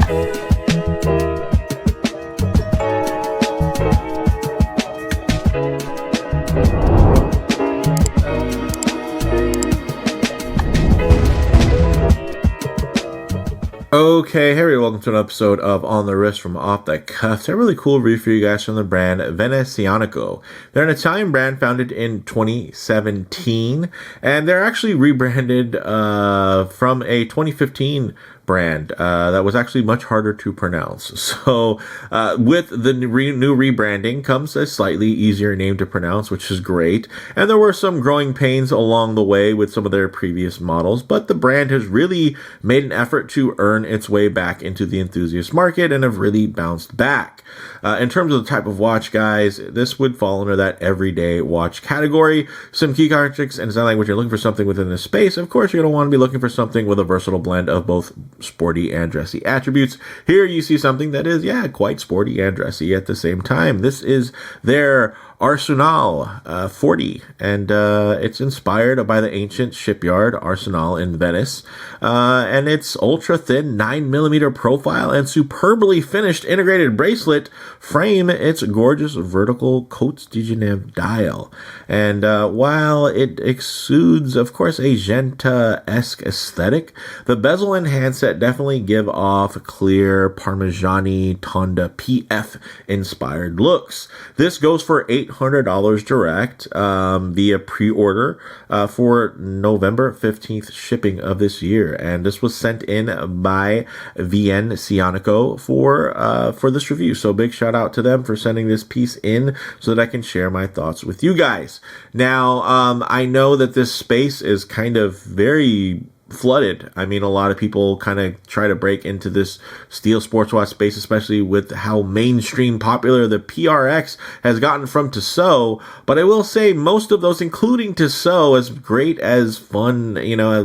Okay, hey everybody, welcome to an episode of On the Wrist from Off the Cuff. It's a really cool review for you guys from the brand Venezianico. They're an Italian brand founded in 2017, and they're actually rebranded from a 2015 brand that was actually much harder to pronounce. So with the new rebranding comes a slightly easier name to pronounce, which is great. And there were some growing pains along the way with some of their previous models, but the brand has really made an effort to earn its way back into the enthusiast market and have really bounced back. In terms of the type of watch, guys, this would fall under that everyday watch category. Some key characteristics and design language, you're looking for something within this space. Of course, you're going to want to be looking for something with a versatile blend of both sporty and dressy attributes. Here you see something that is, quite sporty and dressy at the same time. This is their Arsenale 40, and it's inspired by the ancient shipyard Arsenale in Venice, and its ultra thin 9mm profile and superbly finished integrated bracelet frame its gorgeous vertical Cotes de Genève dial. And while it exudes, of course, a Genta-esque aesthetic, the bezel and handset definitely give off clear Parmigiani Tonda PF inspired looks. This goes for $800 direct via pre-order for November 15th shipping of this year, and this was sent in by Venezianico for this review. So big shout out to them for sending this piece in so that I can share my thoughts with you guys. Now I know that this space is kind of very flooded. I mean, a lot of people kind of try to break into this steel sports watch space, especially with how mainstream popular the PRX has gotten from Tissot. But I will say most of those, including Tissot, as great as fun,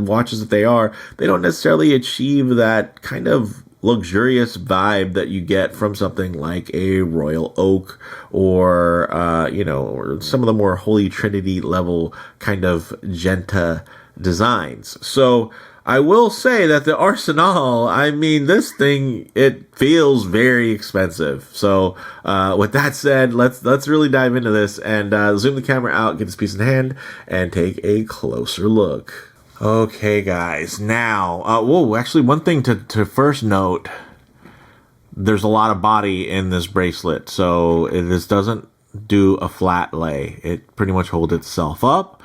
watches that they are, they don't necessarily achieve that kind of luxurious vibe that you get from something like a Royal Oak or, or some of the more Holy Trinity level kind of Genta designs. So I will say that the Arsenale, this thing, it feels very expensive. So with that said, let's really dive into this and zoom the camera out, get this piece in hand, and take a closer look. Okay, guys. Now, actually, one thing to first note, there's a lot of body in this bracelet. So this doesn't do a flat lay. It pretty much holds itself up.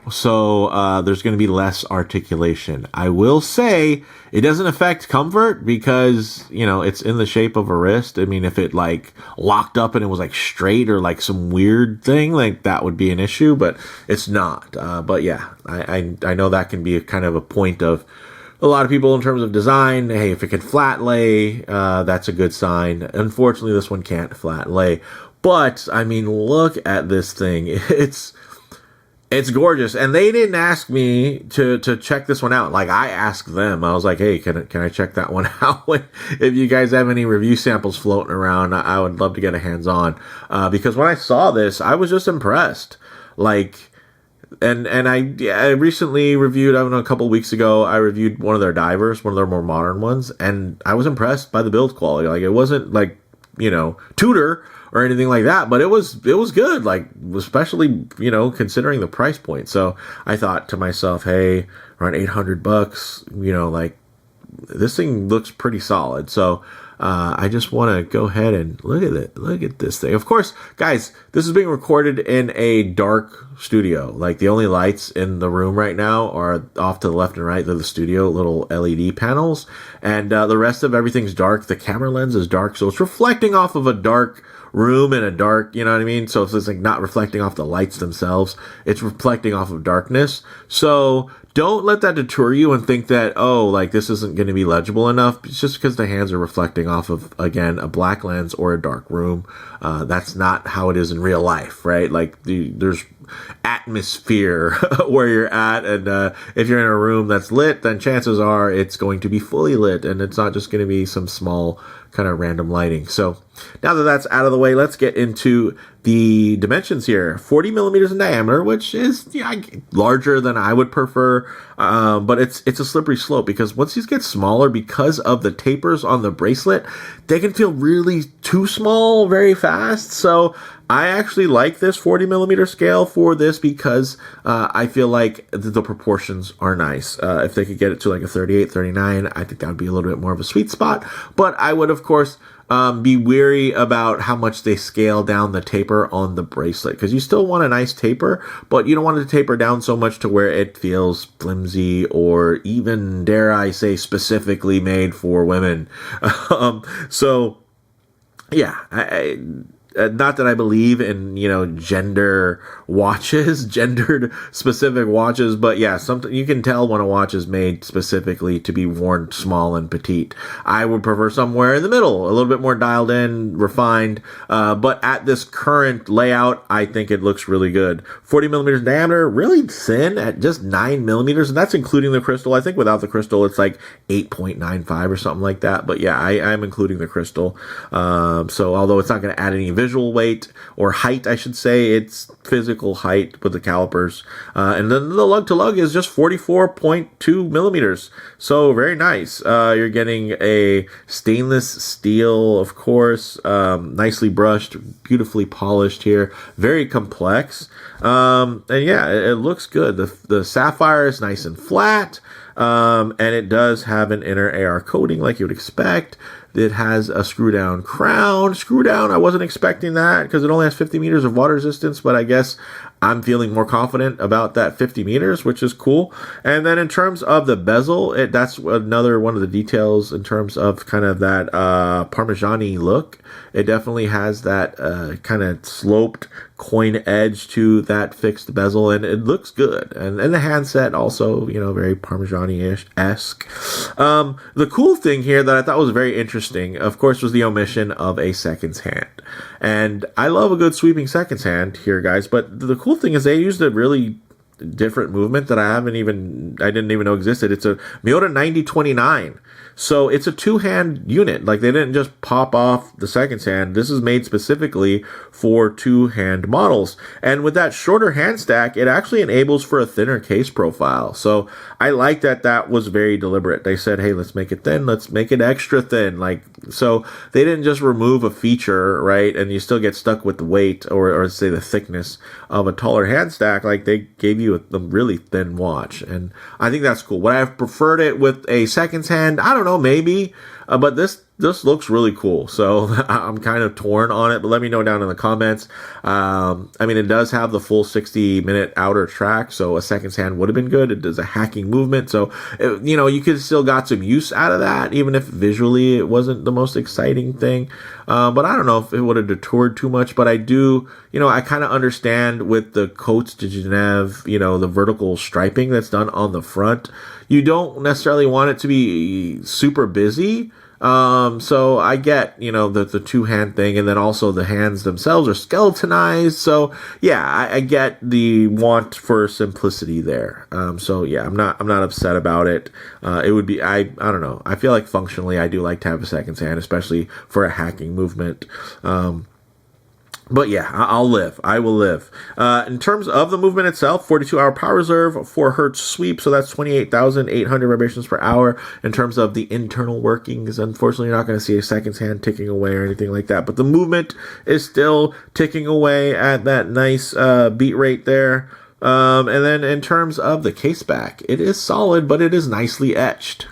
So there's going to be less articulation. I will say it doesn't affect comfort because, it's in the shape of a wrist. I mean, if it locked up and it was straight or some weird thing, that would be an issue, but it's not. But yeah, I know that can be a kind of a point of a lot of people in terms of design. Hey, if it can flat lay, that's a good sign. Unfortunately, this one can't flat lay. But look at this thing. It's gorgeous, and they didn't ask me to check this one out. I asked them. I was like, "Hey, can I check that one out? If you guys have any review samples floating around, I would love to get a hands-on." Because when I saw this, I was just impressed. And I recently reviewed. I don't know, a couple weeks ago, I reviewed one of their divers, one of their more modern ones, and I was impressed by the build quality. It wasn't Tudor or anything like that, but it was good, especially, considering the price point. So I thought to myself, hey, around $800, this thing looks pretty solid. So I just want to go ahead and look at it. Look at this thing. Of course, guys, this is being recorded in a dark studio. The only lights in the room right now are off to the left and right of the studio, little LED panels, and the rest of everything's dark. The camera lens is dark, so it's reflecting off of a dark room in a dark, so it's not reflecting off the lights themselves, it's reflecting off of darkness. So don't let that deter you and think that, this isn't going to be legible enough. It's just because the hands are reflecting off of, again, a black lens or a dark room. That's not how it is in real life, right? There's atmosphere where you're at. And if you're in a room that's lit, then chances are it's going to be fully lit, and it's not just going to be some small kind of random lighting. So now that that's out of the way, let's get into the dimensions here. 40 millimeters in diameter, which is larger than I would prefer, but it's a slippery slope, because once these get smaller, because of the tapers on the bracelet, they can feel really too small very fast. So I actually like this 40 millimeter scale for this, because I feel like the proportions are nice. If they could get it to like a 38, 39, I think that would be a little bit more of a sweet spot. But I would, of course, be weary about how much they scale down the taper on the bracelet, because you still want a nice taper, but you don't want it to taper down so much to where it feels flimsy, or even, dare I say, specifically made for women. So yeah, not that I believe in, gendered specific watches, but yeah, something you can tell when a watch is made specifically to be worn small and petite. I would prefer somewhere in the middle, a little bit more dialed in, refined, but at this current layout, I think it looks really good. 40 millimeters diameter, really thin at just 9 millimeters, and that's including the crystal. I think without the crystal, it's like 8.95 or something like that, but yeah, I'm including the crystal. So although it's not going to add any visual weight or height, I should say, it's physical height with the calipers. And then the lug to lug is just 44.2 millimeters. So very nice. You're getting a stainless steel, of course, nicely brushed, beautifully polished here, very complex. And yeah, it looks good. The sapphire is nice and flat. And it does have an inner AR coating like you would expect. It has a screw down crown. Screw down, I wasn't expecting that, because it only has 50 meters of water resistance, but I guess I'm feeling more confident about that 50 meters, which is cool. And then in terms of the bezel, that's another one of the details in terms of kind of that Parmigiani look. It definitely has that kind of sloped coin edge to that fixed bezel, and it looks good. And the handset also, very Parmigiani-esque. The cool thing here that I thought was very interesting, of course, was the omission of a seconds hand. And I love a good sweeping seconds hand here, guys, but the cool thing is they used a really different movement that I didn't even know existed. It's a Miota 9029. So it's a two-hand unit. Like, they didn't just pop off the seconds hand. This is made specifically for two-hand models. And with that shorter hand stack, it actually enables for a thinner case profile. So I like that was very deliberate. They said, hey, let's make it thin. Let's make it extra thin. So they didn't just remove a feature, right? And you still get stuck with the weight or say the thickness of a taller hand stack. Like, they gave you a really thin watch. And I think that's cool. Would I have preferred it with a seconds hand? I don't know, maybe, but this looks really cool. So I'm kind of torn on it, but let me know down in the comments. It does have the full 60-minute outer track, so a seconds hand would have been good. It does a hacking movement, so you could still got some use out of that, even if visually it wasn't the most exciting thing. But I don't know if it would have detoured too much, but I do, I kind of understand with the Côte de Genève, the vertical striping that's done on the front. You don't necessarily want it to be super busy. So I get, the two-hand thing, and then also the hands themselves are skeletonized. So yeah, I get the want for simplicity there. So yeah, I'm not upset about it. It would be, I don't know. I feel like functionally I do like to have a seconds hand, especially for a hacking movement. But yeah, I will live. In terms of the movement itself, 42-hour power reserve, 4 hertz sweep, so that's 28,800 vibrations per hour. In terms of the internal workings, unfortunately, you're not going to see a seconds hand ticking away or anything like that. But the movement is still ticking away at that nice beat rate there. And then in terms of the Caseback, it is solid, but it is nicely etched.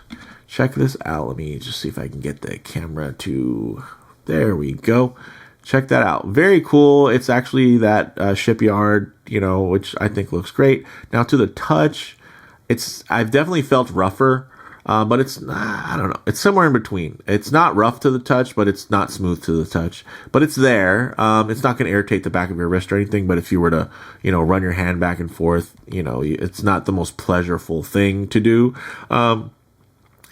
Check this out. Let me just see if I can get the camera to... There we go. Check that out. Very cool. It's actually that shipyard, which I think looks great. Now to the touch, I've definitely felt rougher, but it's, I don't know. It's somewhere in between. It's not rough to the touch, but it's not smooth to the touch. But it's there. It's not going to irritate the back of your wrist or anything, but if you were to, run your hand back and forth, it's not the most pleasurable thing to do.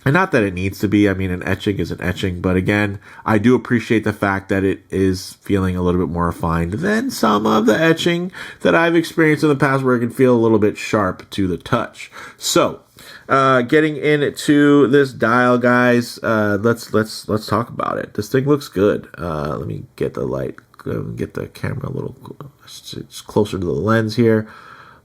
And not that it needs to be. I mean, an etching is an etching. But again, I do appreciate the fact that it is feeling a little bit more refined than some of the etching that I've experienced in the past, where it can feel a little bit sharp to the touch. So, getting into this dial, guys, let's talk about it. This thing looks good. Let me get the light, get the camera a little it's closer to the lens here.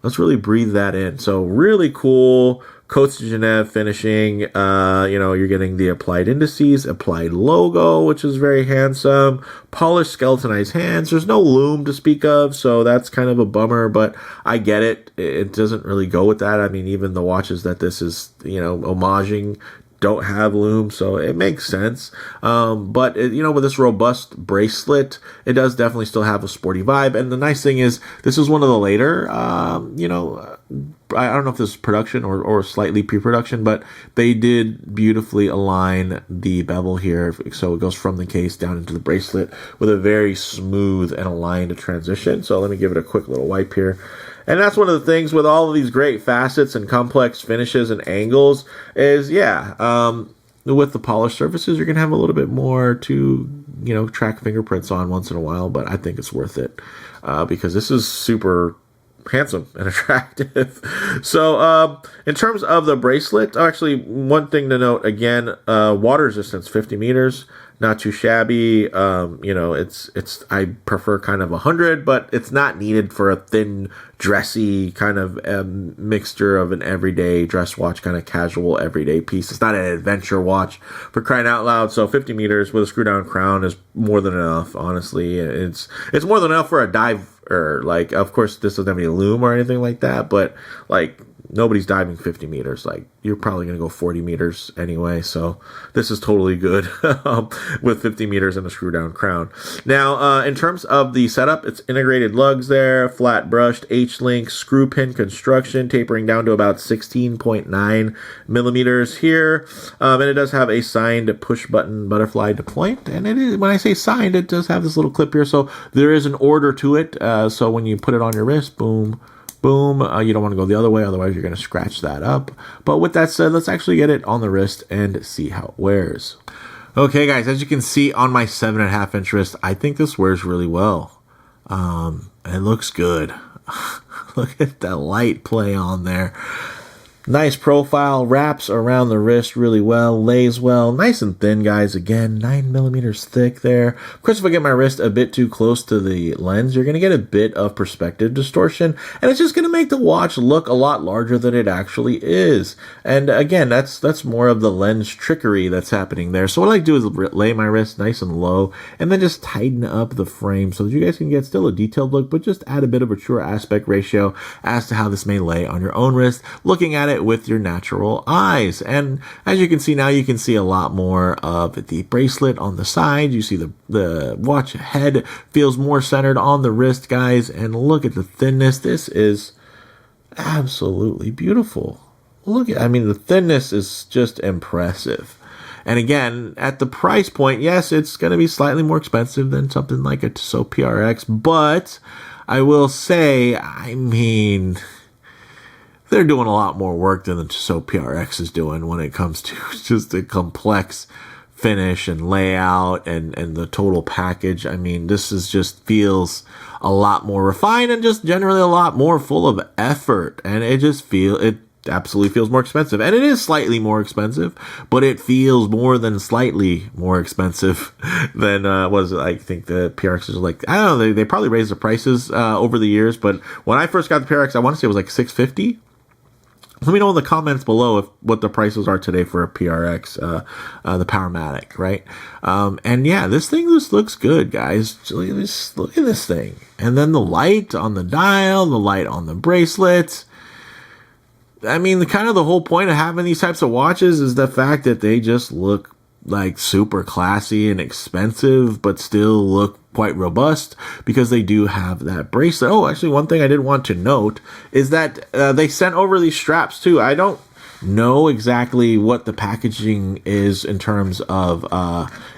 Let's really breathe that in. So really cool. Côte de Genève finishing. You're getting the applied indices, applied logo, which is very handsome. Polished skeletonized hands. There's no loom to speak of, so that's kind of a bummer, but I get it. It doesn't really go with that. I mean, even the watches that this is, homaging don't have loom, so it makes sense. But with this robust bracelet, it does definitely still have a sporty vibe. And the nice thing is, this is one of the later, I don't know if this is production or slightly pre-production, but they did beautifully align the bevel here, so it goes from the case down into the bracelet with a very smooth and aligned transition. So let me give it a quick little wipe here. And that's one of the things with all of these great facets and complex finishes and angles is, with the polished surfaces, you're going to have a little bit more to, track fingerprints on once in a while, but I think it's worth it because this is super handsome and attractive. So in terms of the bracelet, actually, one thing to note, again, water resistance, 50 meters. Not too shabby. It's I prefer kind of 100, but it's not needed for a thin, dressy kind of mixture of an everyday dress watch, kind of casual everyday piece. It's not an adventure watch, for crying out loud. So 50 meters with a screw down crown is more than enough. Honestly, it's more than enough for a diver. Like, of course, this doesn't have any loom or anything like that, but like, nobody's diving 50 meters. Like, you're probably going to go 40 meters anyway. So this is totally good with 50 meters and a screw down crown. Now, in terms of the setup, it's integrated lugs there, flat brushed H-link screw pin construction, tapering down to about 16.9 millimeters here. And it does have a signed push button butterfly deployment. And it is, when I say signed, it does have this little clip here. So there is an order to it. So when you put it on your wrist, boom, boom. You don't want to go the other way, otherwise you're going to scratch that up. But with that said, let's actually get it on the wrist and see how it wears. Okay, guys, as you can see on my 7.5 inch wrist, I think this wears really well. It looks good. Look at that light play on there. Nice profile, wraps around the wrist really well, lays well, nice and thin, guys. Again, 9 millimeters thick there. Of course, if I get my wrist a bit too close to the lens, you're going to get a bit of perspective distortion, and it's just going to make the watch look a lot larger than it actually is. And again, that's more of the lens trickery that's happening there. So what I like to do is lay my wrist nice and low, and then just tighten up the frame so that you guys can get still a detailed look, but just add a bit of a truer aspect ratio as to how this may lay on your own wrist, looking at it with your natural eyes. And as you can see now, you can see a lot more of the bracelet on the side. You see the watch head feels more centered on the wrist, guys, and look at the thinness. This is absolutely beautiful. The thinness is just impressive. And again, at the price point, yes, it's going to be slightly more expensive than something like a Tissot PRX, but I will say, they're doing a lot more work than the Tissot PRX is doing when it comes to just the complex finish and layout and the total package. This is just feels a lot more refined and just generally a lot more full of effort. And it absolutely feels more expensive. And it is slightly more expensive, but it feels more than slightly more expensive than, I think the PRXs are like, I don't know, they probably raised the prices over the years, but when I first got the PRX, I want to say it was like $650. Let me know in the comments below what the prices are today for a PRX, the Powermatic, right? And yeah, this thing just looks good, guys. Just look at this thing. And then the light on the dial, the light on the bracelet. The whole point of having these types of watches is the fact that they just look like super classy and expensive, but still look quite robust because they do have that bracelet. Oh, actually, one thing I did want to note is that they sent over these straps too. I don't know exactly what the packaging is in terms of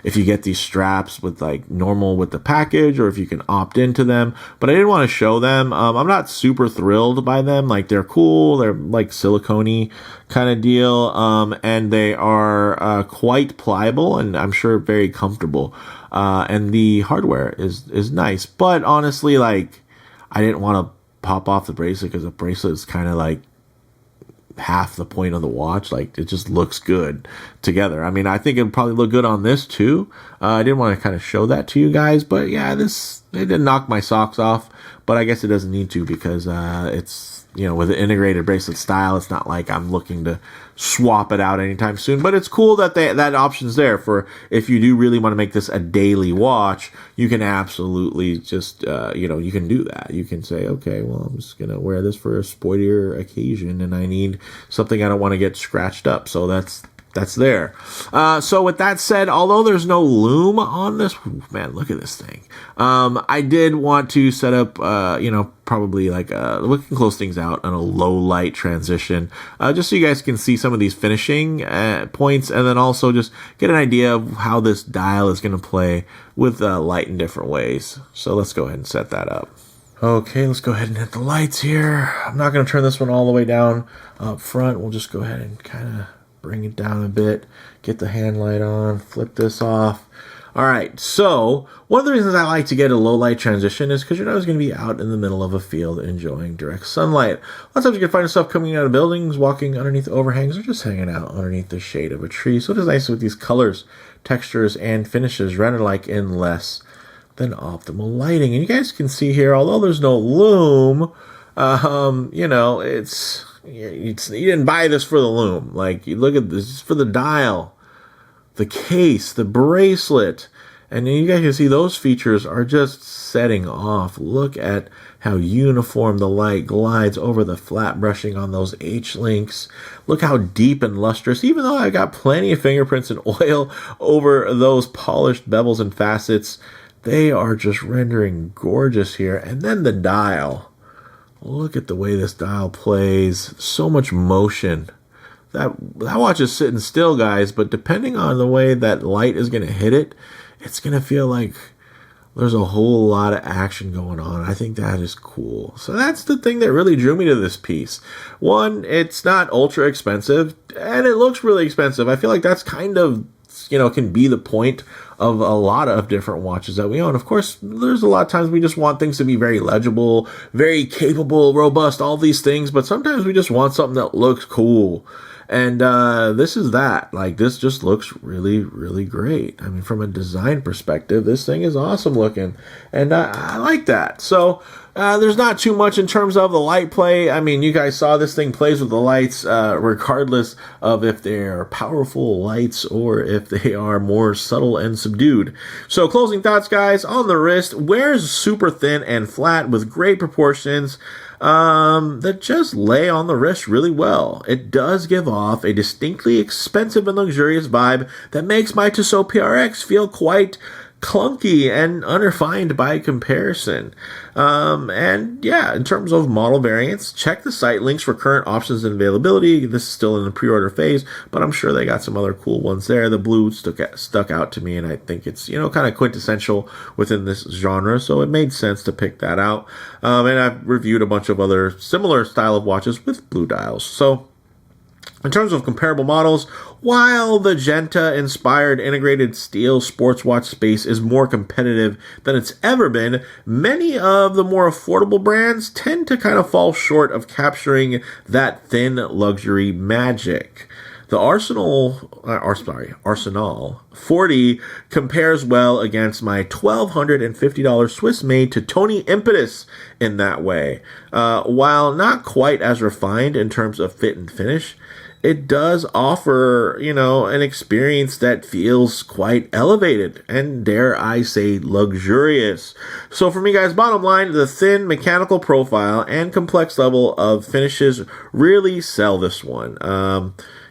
if you get these straps with like normal with the package or if you can opt into them, but I didn't want to show them. I'm not super thrilled by them. Like they're cool. They're like silicone kind of deal. And they are quite pliable and I'm sure very comfortable. And the hardware is nice, but honestly, like I didn't want to pop off the bracelet because the bracelet is kind of like half the point of the watch. Like it just looks good together. I mean, I think it'd probably look good on this too. I didn't want to kind of show that to you guys, but yeah, it didn't knock my socks off, but I guess it doesn't need to because it's, you know, with an integrated bracelet style, it's not like I'm looking to swap it out anytime soon, but it's cool that that option's there for if you do really want to make this a daily watch, you can absolutely just, you know, you can do that. You can say, okay, well, I'm just going to wear this for a sportier occasion and I need something I don't want to get scratched up. So that's there. So with that said, although there's no loom on this, man, look at this thing. I did want to set up, you know, probably like, we can close things out on a low light transition, just so you guys can see some of these finishing points and then also just get an idea of how this dial is going to play with light in different ways. So let's go ahead and set that up. Okay, let's go ahead and hit the lights here. I'm not going to turn this one all the way down up front. We'll just go ahead and kind of bring it down a bit, get the hand light on, flip this off. All right, so one of the reasons I like to get a low light transition is because you're always going to be out in the middle of a field enjoying direct sunlight. A lot of times you can find yourself coming out of buildings, walking underneath overhangs, or just hanging out underneath the shade of a tree. So it is nice with these colors, textures, and finishes rendered like in less than optimal lighting. And you guys can see here, although there's no loom, you know, you didn't buy this for the loom. Like, you look at this for the dial, the case, the bracelet, and you guys can see those features are just setting off. Look at how uniform the light glides over the flat brushing on those H-links. Look how deep and lustrous, even though I've got plenty of fingerprints and oil over those polished bevels and facets, they are just rendering gorgeous here. And then the dial. Look at the way this dial plays. So much motion. That watch is sitting still, guys, but depending on the way that light is going to hit it, it's going to feel like there's a whole lot of action going on. I think that is cool. So that's the thing that really drew me to this piece. One, it's not ultra expensive, and it looks really expensive. I feel like that's kind of, you know, can be the point of a lot of different watches that we own. Of course, there's a lot of times we just want things to be very legible, very capable, robust, all these things, but sometimes we just want something that looks cool. And this is that. Like, this just looks really, really great. I mean, from a design perspective, this thing is awesome looking, and I like that. So there's not too much in terms of the light play. I mean, you guys saw this thing plays with the lights, regardless of if they're powerful lights or if they are more subtle and subdued. So closing thoughts, guys, on the wrist, wears super thin and flat with great proportions that just lay on the wrist really well. It does give off a distinctly expensive and luxurious vibe that makes my Tissot PRX feel quite clunky and unrefined by comparison. And yeah, in terms of model variants, check the site links for current options and availability. This is still in the pre-order phase, but I'm sure they got some other cool ones there. The blue stuck out to me, and I think it's, you know, kind of quintessential within this genre, so it made sense to pick that out. And I've reviewed a bunch of other similar style of watches with blue dials. So in terms of comparable models, while the Genta-inspired integrated steel sports watch space is more competitive than it's ever been, many of the more affordable brands tend to kind of fall short of capturing that thin luxury magic. The Arsenale 40 compares well against my $1,250 Swiss Made Titoni Impetus in that way. While not quite as refined in terms of fit and finish, it does offer, you know, an experience that feels quite elevated and, dare I say, luxurious. So for me, guys, bottom line, the thin mechanical profile and complex level of finishes really sell this one.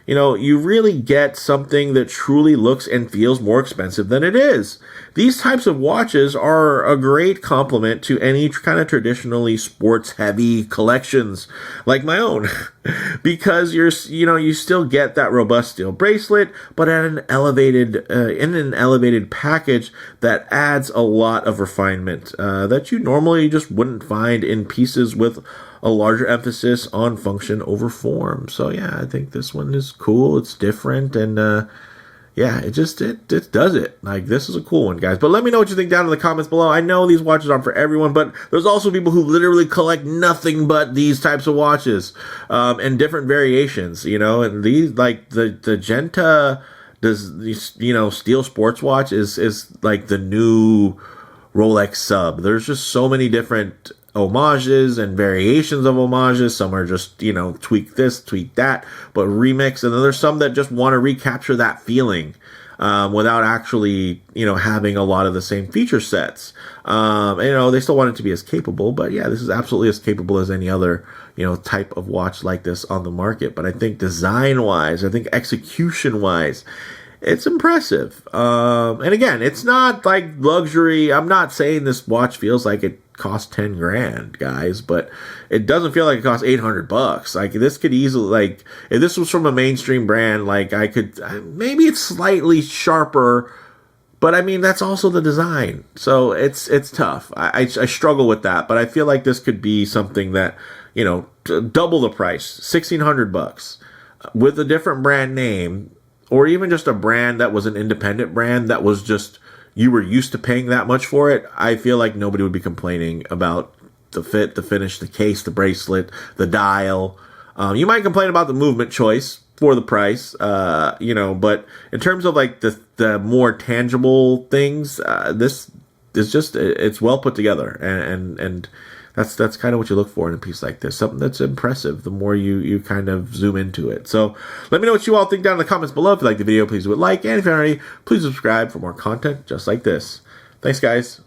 you know, you really get something that truly looks and feels more expensive than it is. These types of watches are a great complement to any kind of traditionally sports-heavy collections like my own, because you still get that robust steel bracelet, but at an elevated in an elevated package that adds a lot of refinement that you normally just wouldn't find in pieces with a larger emphasis on function over form. So yeah, I think this one is cool. It's different, and yeah, it does it. Like, this is a cool one, guys. But let me know what you think down in the comments below. I know these watches aren't for everyone, but there's also people who literally collect nothing but these types of watches, and different variations, you know. And these, like the Genta, steel sports watch is like the new Rolex sub. There's just so many different homages and variations of homages. Some are just, tweak this, tweak that, but remix. And then there's some that just want to recapture that feeling without actually, having a lot of the same feature sets. They still want it to be as capable, but yeah, this is absolutely as capable as any other, type of watch like this on the market. But I think design-wise, I think execution-wise, it's impressive. And again, it's not like luxury. I'm not saying this watch feels like it cost 10 grand, guys, but it doesn't feel like it costs $800. Like, this could easily, like, if this was from a mainstream brand, like, I could, maybe it's slightly sharper, but I mean, that's also the design. So it's tough. I struggle with that, but I feel like this could be something that, double the price, $1,600, with a different brand name, or even just a brand that was an independent brand that was just, you were used to paying that much for it. I feel like nobody would be complaining about the fit, the finish, the case, the bracelet, the dial. You might complain about the movement choice for the price, but in terms of like the more tangible things, this is just, it's well put together, and that's kind of what you look for in a piece like this. Something that's impressive the more you kind of zoom into it. So let me know what you all think down in the comments below. If you like the video, please do a like. And if you haven't already, please subscribe for more content just like this. Thanks, guys.